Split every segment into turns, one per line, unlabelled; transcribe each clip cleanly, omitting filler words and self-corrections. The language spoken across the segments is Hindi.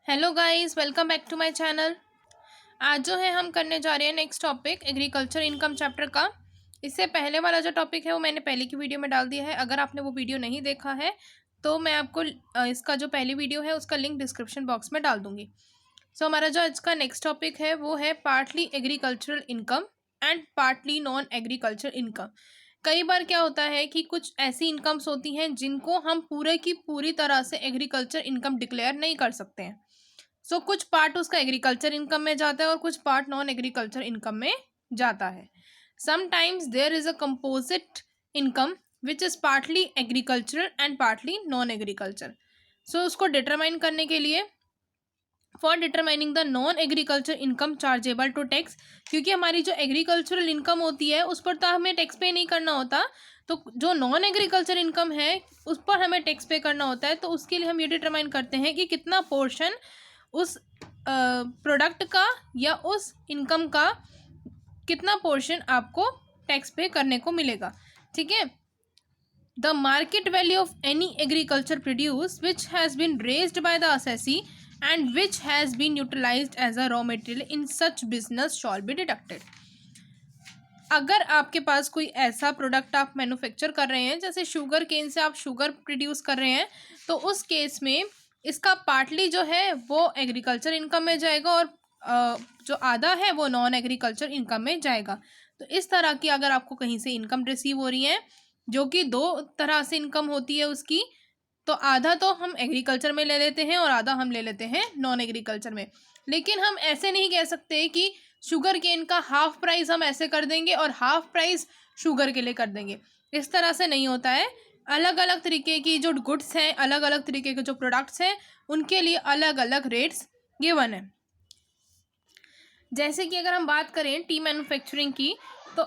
Hello guys, welcome back to my channel. आज जो है हम करने जा रहे हैं next topic agriculture income chapter का। इससे पहले वाला जो टॉपिक है वो मैंने पहले की वीडियो में डाल दिया है। अगर आपने वो वीडियो नहीं देखा है तो मैं आपको इसका जो पहली वीडियो है उसका लिंक डिस्क्रिप्शन बॉक्स में डाल दूंगी। सो हमारा जो आज का नेक्स्ट टॉपिक है वो है partly agricultural income and partly non agriculture income. कई बार क्या होता है कि कुछ ऐसी इनकम्स होती हैं जिनको हम पूरे की पूरी तरह से एग्रीकल्चर इनकम डिक्लेयर नहीं कर सकते हैं। कुछ पार्ट उसका एग्रीकल्चर इनकम में जाता है और कुछ पार्ट नॉन एग्रीकल्चर इनकम में जाता है। Sometimes there is a composite income which is partly agricultural and partly non agriculture. उसको डिटरमाइन करने के लिए for determining the non agriculture income chargeable to tax, क्योंकि हमारी जो एग्रीकल्चरल इनकम होती है उस पर तो हमें टैक्स पे नहीं करना होता, तो जो नॉन एग्रीकल्चर इनकम है उस पर हमें टैक्स पे करना होता है। तो उसके लिए हम ये डिटरमाइन करते हैं कि कितना पोर्शन उस प्रोडक्ट का या उस इनकम का कितना पोर्शन आपको टैक्स पे करने को मिलेगा। ठीक है। The market value of any agriculture produce which has been raised by the assessee and which has been utilized as a raw material in such business shall be deducted. अगर आपके पास कोई ऐसा प्रोडक्ट आप मैन्युफैक्चर कर रहे हैं, जैसे शुगर केन से आप शुगर प्रोड्यूस कर रहे हैं, तो उस केस में इसका पार्टली जो है वो एग्रीकल्चर इनकम में जाएगा और जो आधा है वो नॉन एग्रीकल्चर इनकम में जाएगा। तो इस तरह की अगर आपको कहीं से इनकम रिसीव हो रही है, जो कि दो तरह से इनकम होती है उसकी, तो आधा तो हम एग्रीकल्चर में ले लेते हैं और आधा हम ले लेते हैं नॉन एग्रीकल्चर में। लेकिन हम ऐसे नहीं कह सकते कि शुगर केन का हाफ प्राइस हम ऐसे कर देंगे और हाफ प्राइस शुगर के लिए कर देंगे। इस तरह से नहीं होता है। अलग अलग तरीके की जो गुड्स हैं, अलग अलग तरीके के जो प्रोडक्ट्स हैं, उनके लिए अलग अलग रेट्स गिवन है। जैसे कि अगर हम बात करें टी मैन्युफैक्चरिंग की, तो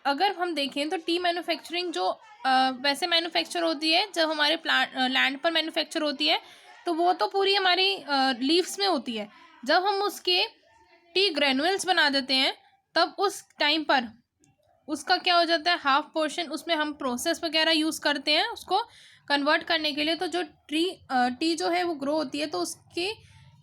अगर हम देखें तो टी मैन्युफैक्चरिंग जो वैसे मैन्युफैक्चर होती है, जब हमारे लैंड पर मैन्युफैक्चर होती है तो वो तो पूरी हमारी लीव्स में होती है। जब हम उसके टी ग्रेनुअल्स बना देते हैं तब उस टाइम पर उसका क्या हो जाता है, हाफ पोर्शन उसमें हम प्रोसेस वगैरह यूज़ करते हैं उसको कन्वर्ट करने के लिए। तो जो टी जो है वो ग्रो होती है, तो उसके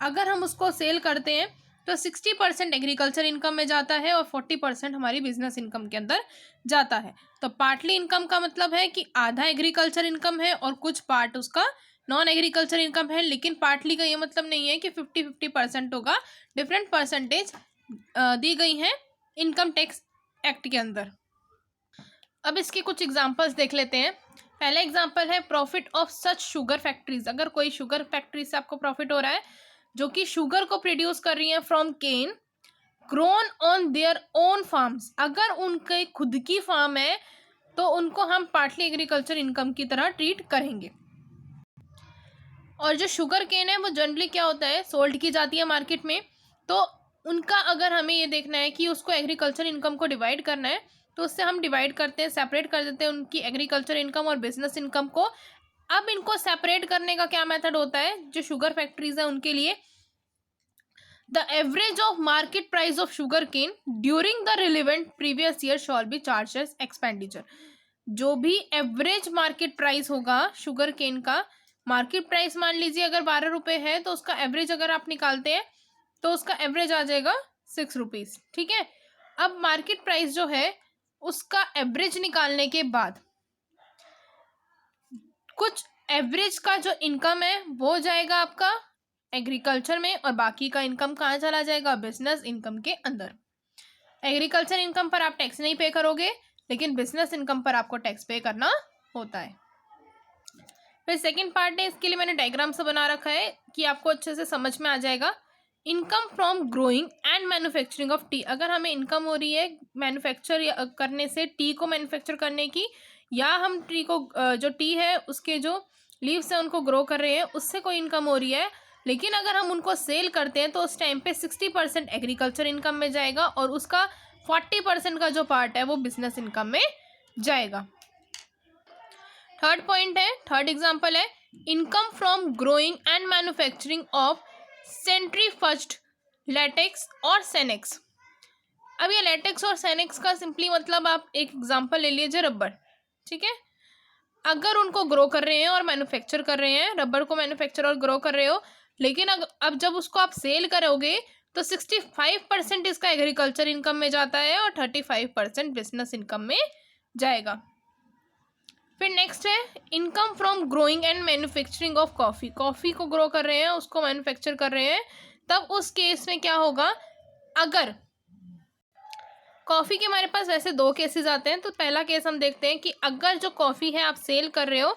अगर हम उसको सेल करते हैं तो 60% एग्रीकल्चर इनकम में जाता है और 40% हमारी बिजनेस इनकम के अंदर जाता है। तो पार्टली इनकम का मतलब है कि आधा एग्रीकल्चर इनकम है और कुछ पार्ट उसका नॉन एग्रीकल्चर इनकम है। लेकिन पार्टली का ये मतलब नहीं है कि 50-50% होगा, डिफरेंट परसेंटेज दी गई हैं इनकम टैक्स एक्ट के अंदर। अब इसके कुछ एग्जांपल्स देख लेते हैं। पहला एग्जांपल है profit of such sugar factories. अगर कोई शुगर फैक्ट्री से आपको प्रॉफिट हो रहा है जो कि शुगर को प्रोड्यूस कर रही है from cane grown on their own farms, अगर उनके खुद की फार्म है तो उनको हम पार्टली एग्रीकल्चर इनकम की तरह ट्रीट करेंगे। और जो शुगर केन है वो जनरली क्या होता है, सोल्ड की जाती है मार्केट में। तो उनका अगर हमें ये देखना है कि उसको एग्रीकल्चर इनकम को डिवाइड करना है, तो उससे हम डिवाइड करते हैं, सेपरेट कर देते हैं उनकी एग्रीकल्चर इनकम और बिजनेस इनकम को। अब इनको सेपरेट करने का क्या मेथड होता है, जो शुगर फैक्ट्रीज है उनके लिए, the average of market price of sugar cane during the relevant previous year shall be charge as expenditure. जो भी एवरेज मार्केट प्राइस होगा शुगर केन का, मार्केट प्राइस मान लीजिए अगर 12 रुपये है तो उसका एवरेज अगर आप निकालते हैं तो उसका एवरेज आ जाएगा 6 रुपीज़। ठीक है। अब मार्केट प्राइस जो है उसका एवरेज निकालने के बाद कुछ एवरेज का जो इनकम है वो जाएगा आपका एग्रीकल्चर में और बाकी का इनकम कहाँ चला जाएगा, बिजनेस इनकम के अंदर। एग्रीकल्चर इनकम पर आप टैक्स नहीं पे करोगे, लेकिन बिजनेस इनकम पर आपको टैक्स पे करना होता है। फिर सेकंड पार्ट है, इसके लिए मैंने डायग्राम से बना रखा है कि आपको अच्छे से समझ में आ जाएगा। Income from growing and manufacturing of T. अगर हमें इनकम हो रही है मैन्युफैक्चर करने से, टी को मैन्युफैक्चर करने की, या हम टी को जो टी है उसके जो लीव्स हैं उनको ग्रो कर रहे हैं, उससे कोई इनकम हो रही है। लेकिन अगर हम उनको सेल करते हैं तो उस टाइम पे 60% एग्रीकल्चर इनकम में जाएगा और उसका 40% का जो पार्ट है वो बिजनेस इनकम में जाएगा। थर्ड पॉइंट है, थर्ड एग्जांपल है, income from growing and manufacturing of centrifuged latex और सेनेक्स। अब ये लेटेक्स और सेनेक्स का सिंपली मतलब आप एक एग्जांपल ले लीजिए रबर। ठीक है। अगर उनको ग्रो कर रहे हैं और मैन्युफैक्चर कर रहे हैं, रबर को मैन्युफैक्चर और ग्रो कर रहे हो, लेकिन अब जब उसको आप सेल करोगे तो 65% इसका एग्रीकल्चर इनकम में जाता है और 35% बिजनेस इनकम में जाएगा। फिर नेक्स्ट है income from growing and manufacturing of coffee. Coffee को ग्रो कर रहे हैं, उसको मैन्युफैक्चर कर रहे हैं, तब उस केस में क्या होगा, अगर कॉफ़ी के हमारे पास वैसे दो केसेस आते हैं। तो पहला केस हम देखते हैं कि अगर जो कॉफ़ी है आप सेल कर रहे हो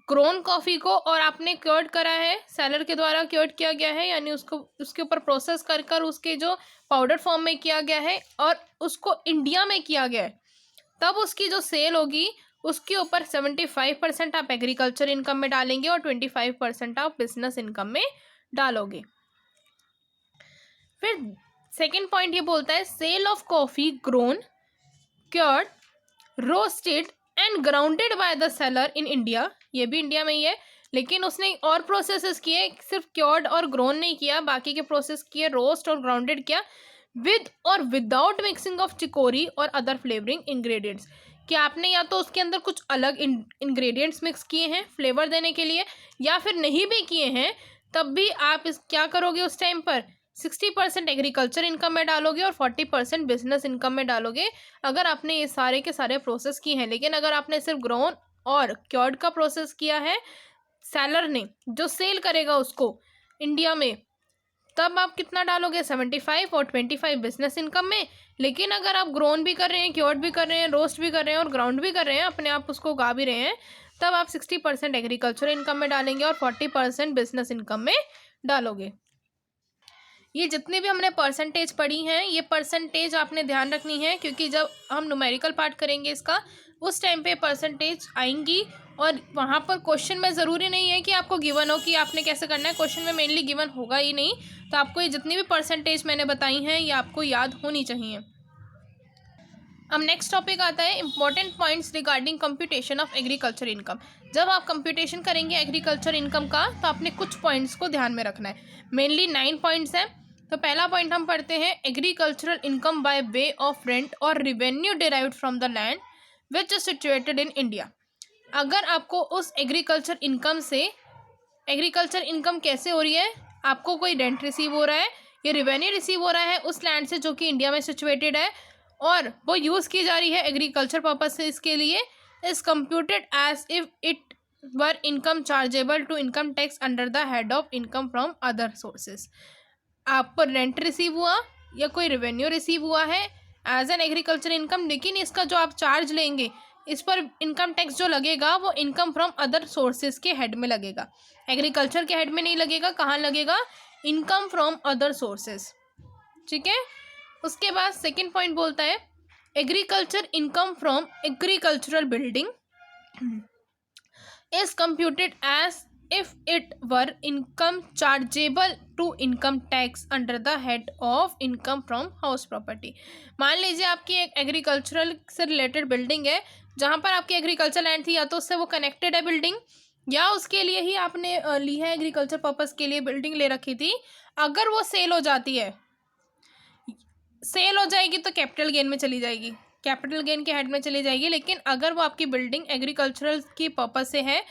ग्रोन कॉफ़ी को और आपने क्योर्ड करा है, सेलर के द्वारा क्योर्ड किया गया है, यानी उसको उसके ऊपर प्रोसेस कर कर उसके जो पाउडर फॉर्म में किया गया है और उसको इंडिया में किया गया है, तब उसकी जो सेल होगी उसके ऊपर 75% आप एग्रीकल्चर इनकम में डालेंगे और 25% आप बिजनेस इनकम में डालोगे। फिर सेकेंड पॉइंट ये बोलता है sale of coffee grown, cured, roasted and grounded by the seller in India. ये भी इंडिया में ही है, लेकिन उसने और प्रोसेसेस किए, सिर्फ क्योर्ड और ग्रोन नहीं किया, बाकी के प्रोसेस किए, रोस्ट और ग्राउंडेड किया विद और विदाउट मिक्सिंग ऑफ चिकोरी और अदर फ्लेवरिंग इंग्रेडिएंट्स। कि आपने या तो उसके अंदर कुछ अलग इंग्रेडिएंट्स मिक्स किए हैं फ्लेवर देने के लिए, या फिर नहीं भी किए हैं, तब भी आप इस क्या करोगे उस टाइम पर 60% एग्रीकल्चर इनकम में डालोगे और 40% बिजनेस इनकम में डालोगे, अगर आपने ये सारे के सारे प्रोसेस किए हैं। लेकिन अगर आपने सिर्फ ग्रोन और क्योर्ड का प्रोसेस किया है सेलर ने जो सेल करेगा उसको इंडिया में, तब आप कितना डालोगे 75 और 25 बिजनेस इनकम में। लेकिन अगर आप ग्रोन भी कर रहे हैं, क्योर्ड भी कर रहे हैं, रोस्ट भी कर रहे हैं और ग्राउंड भी कर रहे हैं, अपने आप उसको उगा भी रहे हैं, तब आप 60% एग्रीकल्चर इनकम में डालेंगे और 40% बिजनेस इनकम में डालोगे। ये जितने भी हमने परसेंटेज पढ़ी हैं, ये परसेंटेज आपने ध्यान रखनी है, क्योंकि जब हम न्यूमेरिकल पार्ट करेंगे इसका उस टाइम पे परसेंटेज आएंगी और वहाँ पर क्वेश्चन में ज़रूरी नहीं है कि आपको गिवन हो कि आपने कैसे करना है, क्वेश्चन में मेनली गिवन होगा ही नहीं। तो आपको ये जितनी भी परसेंटेज मैंने बताई हैं ये आपको याद होनी चाहिए। अब नेक्स्ट टॉपिक आता है important points regarding computation of agriculture income. जब आप कंप्यूटेशन करेंगे एग्रीकल्चर इनकम का तो आपने कुछ पॉइंट्स को ध्यान में रखना है। मेनली 9 पॉइंट्स हैं। तो पहला पॉइंट हम पढ़ते हैं agricultural income by way of rent और revenue derived from the land which is situated in India. अगर आपको उस एग्रीकल्चर इनकम से, एग्रीकल्चर इनकम कैसे हो रही है, आपको कोई रेंट रिसीव हो रहा है, ये रिवेन्यू रिसीव हो रहा है उस लैंड से जो कि इंडिया में सिचुएटेड है और वो यूज़ की जा रही है एग्रीकल्चर पर्पज से, इसके लिए is computed as if it were income chargeable to income tax under the head of income from other sources. आप पर रेंट रिसीव हुआ या कोई रेवेन्यू रिसीव हुआ है एज एन एग्रीकल्चर इनकम, लेकिन इसका जो आप चार्ज लेंगे इस पर इनकम टैक्स जो लगेगा वो इनकम फ्रॉम अदर सोर्सेज के हेड में लगेगा, एग्रीकल्चर के हेड में नहीं लगेगा। कहाँ लगेगा, इनकम फ्रॉम अदर सोर्सेज। ठीक है। उसके बाद सेकंड पॉइंट बोलता है agriculture income from agricultural building is computed as if it were income chargeable to income tax under the head of income from house property. मान लीजिए आपकी एक एग्रीकल्चरल से रिलेटेड बिल्डिंग है, जहाँ पर आपकी एग्रीकल्चर लैंड थी, या तो उससे वो कनेक्टेड है बिल्डिंग, या उसके लिए ही आपने ली है, एग्रीकल्चर पर्पस के लिए बिल्डिंग ले रखी थी। अगर वो सेल हो जाती है, सेल हो जाएगी तो कैपिटल गेन में चली जाएगी, कैपिटल गेन के हेड में चली जाएगी। लेकिन अगर वो आपकी बिल्डिंग एग्रीकल्चरल की पर्पज से है,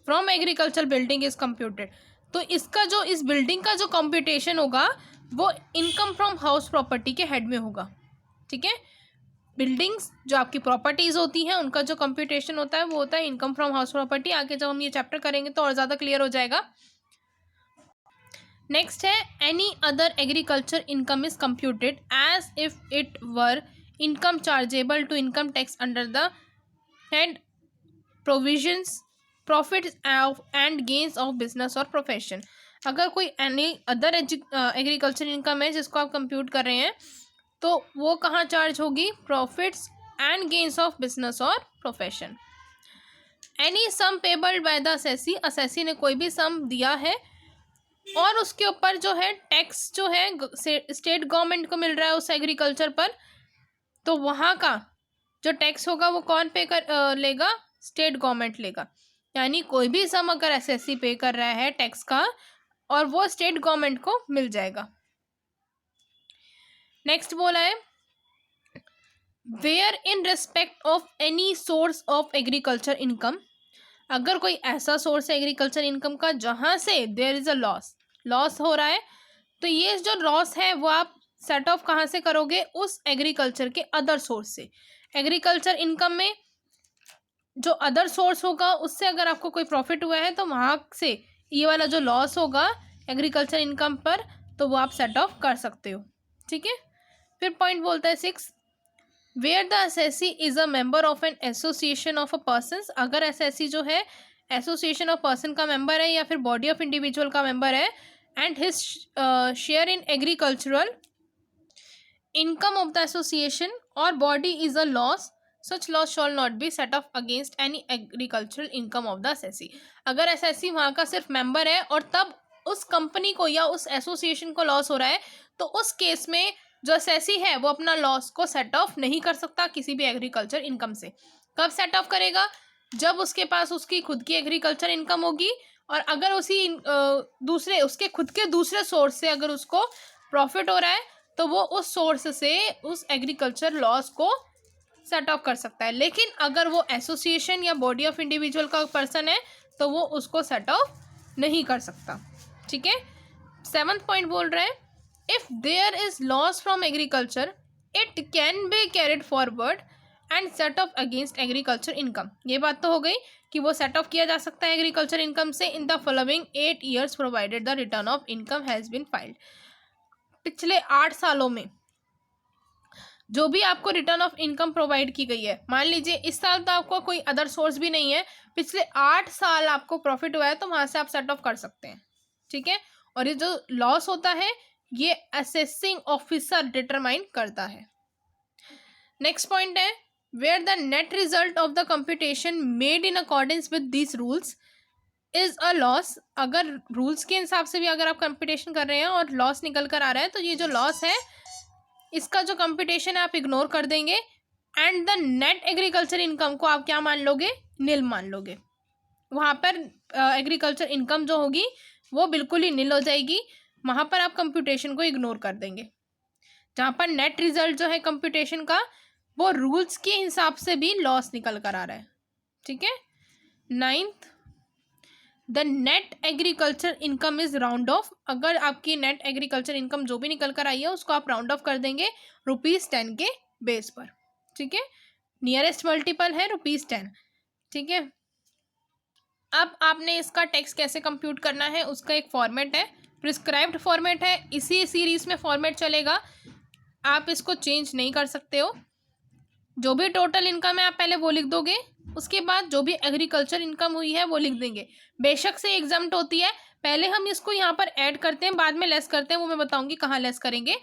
from agriculture building is computed, तो इसका जो इस बिल्डिंग का जो कंप्यूटेशन होगा वो इनकम फ्रॉम हाउस प्रॉपर्टी के हेड में होगा। ठीक है। बिल्डिंग्स जो आपकी प्रॉपर्टीज होती हैं उनका जो कंप्यूटेशन होता है वो होता है इनकम फ्रॉम हाउस प्रॉपर्टी। आगे जब हम ये चैप्टर करेंगे तो और ज़्यादा क्लियर हो जाएगा। नेक्स्ट है any other agriculture income is computed as if it were income chargeable to income tax under the head provisions profits and gains of business और प्रोफेशन। अगर कोई एनी अदर एग्रीकल्चर इनकम है जिसको आप कंप्यूट कर रहे हैं तो वो कहाँ चार्ज होगी, profits and gains of business और profession. Any sum payable by the assessee, assessee ने कोई भी सम दिया है और उसके ऊपर जो है टैक्स जो है स्टेट गवर्नमेंट को मिल रहा है उस एग्रीकल्चर पर, तो वहाँ का जो टैक्स होगा वो कौन पे कर लेगा, स्टेट गवर्नमेंट लेगा। यानी कोई भी सम अगर एसएससी पे कर रहा है टैक्स का और वो स्टेट गवर्नमेंट को मिल जाएगा। नेक्स्ट बोला है where in respect of any source of agriculture income अगर कोई ऐसा सोर्स है एग्रीकल्चर इनकम का जहाँ से देयर इज़ अ लॉस हो रहा है, तो ये जो लॉस है वो आप सेट ऑफ कहाँ से करोगे, उस एग्रीकल्चर के अदर सोर्स से। एग्रीकल्चर इनकम में जो अदर सोर्स होगा उससे अगर आपको कोई प्रॉफिट हुआ है तो वहाँ से ये वाला जो लॉस होगा एग्रीकल्चर इनकम पर, तो वो आप सेट ऑफ कर सकते हो। ठीक है, फिर पॉइंट बोलता है 6, where the SSC is a member of an association of a person. अगर एसएससी जो है एसोसिएशन ऑफ पर्सन का मेंबर है या फिर बॉडी ऑफ इंडिविजुअल का मेंबर है, and his share in agricultural income of the association or body is a loss, such loss shall not be set off against any agricultural income of the assessee। अगर एसएससी वहाँ का सिर्फ मेंबर है और तब उस कंपनी को या उस एसोसिएशन को लॉस हो रहा है, तो उस केस में जो एसएससी है वो अपना लॉस को सेट ऑफ नहीं कर सकता किसी भी एग्रीकल्चर इनकम से। कब सेट ऑफ करेगा, जब उसके पास उसकी खुद की एग्रीकल्चर इनकम होगी, और अगर उसी दूसरे उसके खुद के दूसरे सोर्स से अगर उसको प्रॉफिट हो रहा है तो वो उस सोर्स से उस एग्रीकल्चर लॉस को सेट ऑफ कर सकता है। लेकिन अगर वो एसोसिएशन या बॉडी ऑफ इंडिविजुअल का पर्सन है तो वो उसको सेट ऑफ नहीं कर सकता। ठीक है, 7th पॉइंट बोल रहे हैं, if there is loss from agriculture it can be carried forward and set off against agriculture income. ये बात तो हो गई कि वो सेट ऑफ किया जा सकता है एग्रीकल्चर इनकम से in the following 8 years provided the return of income has been filed. पिछले 8 सालों में जो भी आपको रिटर्न ऑफ इनकम प्रोवाइड की गई है, मान लीजिए इस साल तो आपको कोई अदर सोर्स भी नहीं है, पिछले 8 साल आपको प्रॉफिट हुआ है, तो वहां से आप सेट ऑफ कर सकते हैं। ठीक है, और ये जो लॉस होता है ये असेसिंग ऑफिसर डिटरमाइन करता है। नेक्स्ट पॉइंट है, where the net result of the computation made in accordance with this rules is a loss. अगर रूल्स के हिसाब से भी अगर आप कंप्यूटेशन कर रहे हैं और लॉस निकल कर आ रहा है, तो ये जो लॉस है इसका जो कंप्यूटेशन है आप इग्नोर कर देंगे, and the net agriculture income को आप क्या मान लोगे, निल मान लोगे। वहाँ पर एग्रीकल्चर इनकम जो होगी वो बिल्कुल ही निल हो जाएगी, वहाँ पर आप कंप्यूटेशन को इग्नोर कर देंगे। जहाँ पर नेट रिजल्ट जो है कंप्यूटेशन का वो रूल्स के हिसाब से भी लॉस निकल कर आ रहा है। ठीक है, 9th, the net agriculture income is round of. अगर आपकी नेट एग्रीकल्चर इनकम जो भी निकल कर आई है उसको आप राउंड ऑफ कर देंगे ₹10 के बेस पर। ठीक है, नियरेस्ट मल्टीपल है ₹10। ठीक है, अब आपने इसका टैक्स कैसे कंप्यूट करना है उसका एक फॉर्मेट है, प्रिस्क्राइब्ड फॉर्मेट है, इसी सीरीज में फॉर्मेट चलेगा, आप इसको चेंज नहीं कर सकते हो। जो भी टोटल इनकम है आप पहले वो लिख दोगे, उसके बाद जो भी एग्रीकल्चर इनकम हुई है वो लिख देंगे। बेशक से एग्जाम्प्ट होती है, पहले हम इसको यहाँ पर ऐड करते हैं, बाद में लेस करते हैं, वो मैं बताऊंगी कहाँ लेस करेंगे।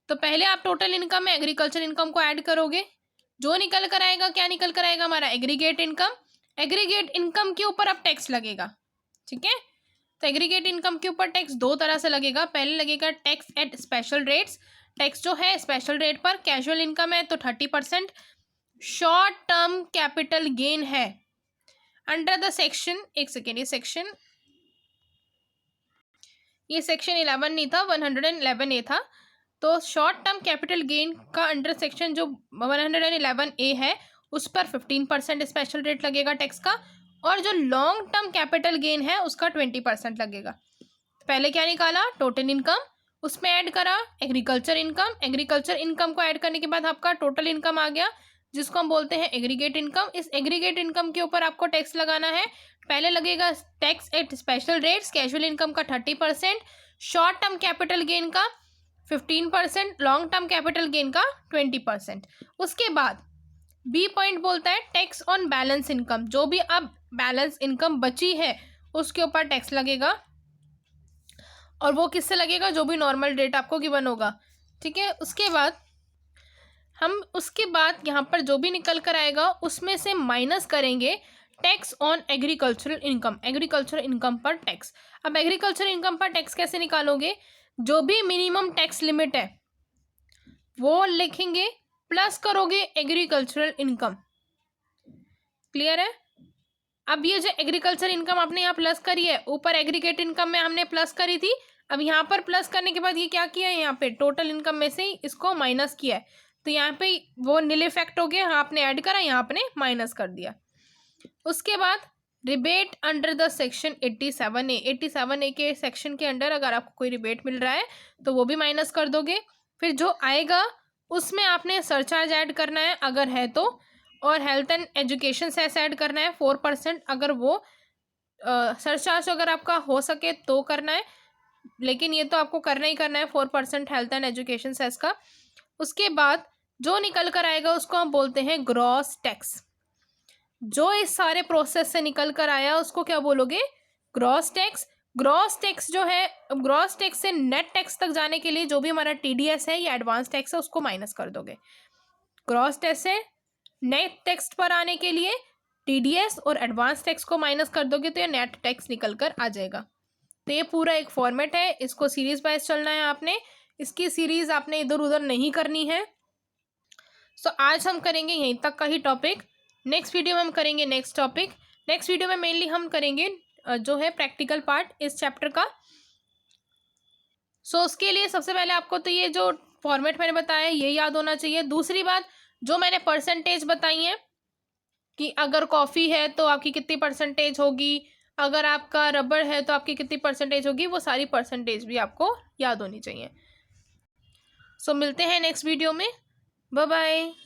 तो पहले आप टोटल इनकम में एग्रीकल्चर इनकम को ऐड करोगे, जो निकल कर आएगा, क्या निकल कर आएगा हमारा एग्रीगेट इनकम। एग्रीगेट इनकम के ऊपर अब टैक्स लगेगा। ठीक है, तो एग्रीगेट इनकम के ऊपर टैक्स 2 तरह से लगेगा। पहले लगेगा tax at special rates, tax जो है स्पेशल रेट पर। कैजुअल इनकम है तो 30%, शॉर्ट टर्म कैपिटल गेन है अंडर द सेक्शन, एक सेकेंड, ये सेक्शन 11 नहीं था, 111A था। तो शॉर्ट टर्म कैपिटल गेन का अंडर सेक्शन जो 111A है उस पर 15% स्पेशल रेट लगेगा टैक्स का, और जो लॉन्ग टर्म कैपिटल गेन है उसका 20% लगेगा। पहले क्या निकाला, टोटल इनकम, उसमें ऐड करा एग्रीकल्चर इनकम। एग्रीकल्चर इनकम को ऐड करने के बाद आपका टोटल इनकम आ गया, जिसको हम बोलते हैं एग्रीगेट इनकम। इस एग्रीगेट इनकम के ऊपर आपको टैक्स लगाना है। पहले लगेगा tax at special rates, casual income का 30%, शॉर्ट टर्म कैपिटल गेन का 15%, लॉन्ग टर्म कैपिटल गेन का 20%। उसके बाद बी पॉइंट बोलता है टैक्स ऑन बैलेंस इनकम, जो भी अब बैलेंस इनकम बची है उसके ऊपर टैक्स लगेगा, और वो किससे लगेगा, जो भी नॉर्मल रेट आपको गिवन होगा। ठीक है, उसके बाद यहाँ पर जो भी निकल कर आएगा उसमें से माइनस करेंगे tax on agricultural income, agriculture income पर टैक्स। अब एग्रीकल्चर इनकम पर टैक्स कैसे निकालोगे, जो भी मिनिमम टैक्स लिमिट है वो लिखेंगे, प्लस करोगे एग्रीकल्चरल इनकम। क्लियर है। अब ये जो एग्रीकल्चर इनकम आपने यहाँ प्लस करी है, ऊपर एग्रीगेट इनकम में हमने प्लस करी थी, अब यहाँ पर प्लस करने के बाद ये क्या किया है, यहाँ पे टोटल इनकम में से ही इसको माइनस किया है, तो यहाँ पे वो नील इफेक्ट हो गया, यहाँ आपने ऐड करा, यहाँ आपने माइनस कर दिया। उसके बाद rebate under the section 87A, 87A के सेक्शन के अंडर अगर आपको कोई रिबेट मिल रहा है तो वो भी माइनस कर दोगे। फिर जो आएगा उसमें आपने सरचार्ज ऐड करना है अगर है तो, और health and education cess add करना है 4%, अगर वो सरचार्ज अगर आपका हो सके तो करना है, लेकिन ये तो आपको करना ही करना है 4% हेल्थ एंड एजुकेशन सेस का। उसके बाद जो निकल कर आएगा उसको हम बोलते हैं ग्रॉस टैक्स। जो इस सारे प्रोसेस से निकल कर आया उसको क्या बोलोगे? Gross tax. ग्रॉस टैक्स जो है, ग्रॉस टैक्स से नेट टैक्स तक जाने के लिए जो भी हमारा टीडीएस है या एडवांस टैक्स है उसको माइनस कर दोगे। ग्रॉस टैक्स से नेट टैक्स पर आने के लिए टीडीएस और एडवांस टैक्स को माइनस कर दोगे तो ये नेट टैक्स निकल कर आ जाएगा। तो ये पूरा एक फॉर्मेट है, इसको सीरीज वाइज चलना है आपने, इसकी सीरीज आपने इधर उधर नहीं करनी है। सो आज हम करेंगे यहीं तक का ही टॉपिक। नेक्स्ट वीडियो में हम करेंगे नेक्स्ट टॉपिक। नेक्स्ट वीडियो में मेनली हम करेंगे जो है प्रैक्टिकल पार्ट इस चैप्टर का। सो उसके लिए सबसे पहले आपको तो ये जो फॉर्मेट मैंने बताया ये याद होना चाहिए। दूसरी बात, जो मैंने परसेंटेज बताई है कि अगर कॉफ़ी है तो आपकी कितनी परसेंटेज होगी, अगर आपका रबड़ है तो आपकी कितनी परसेंटेज होगी, वो सारी परसेंटेज भी आपको याद होनी चाहिए। सो मिलते हैं नेक्स्ट वीडियो में। Bye bye.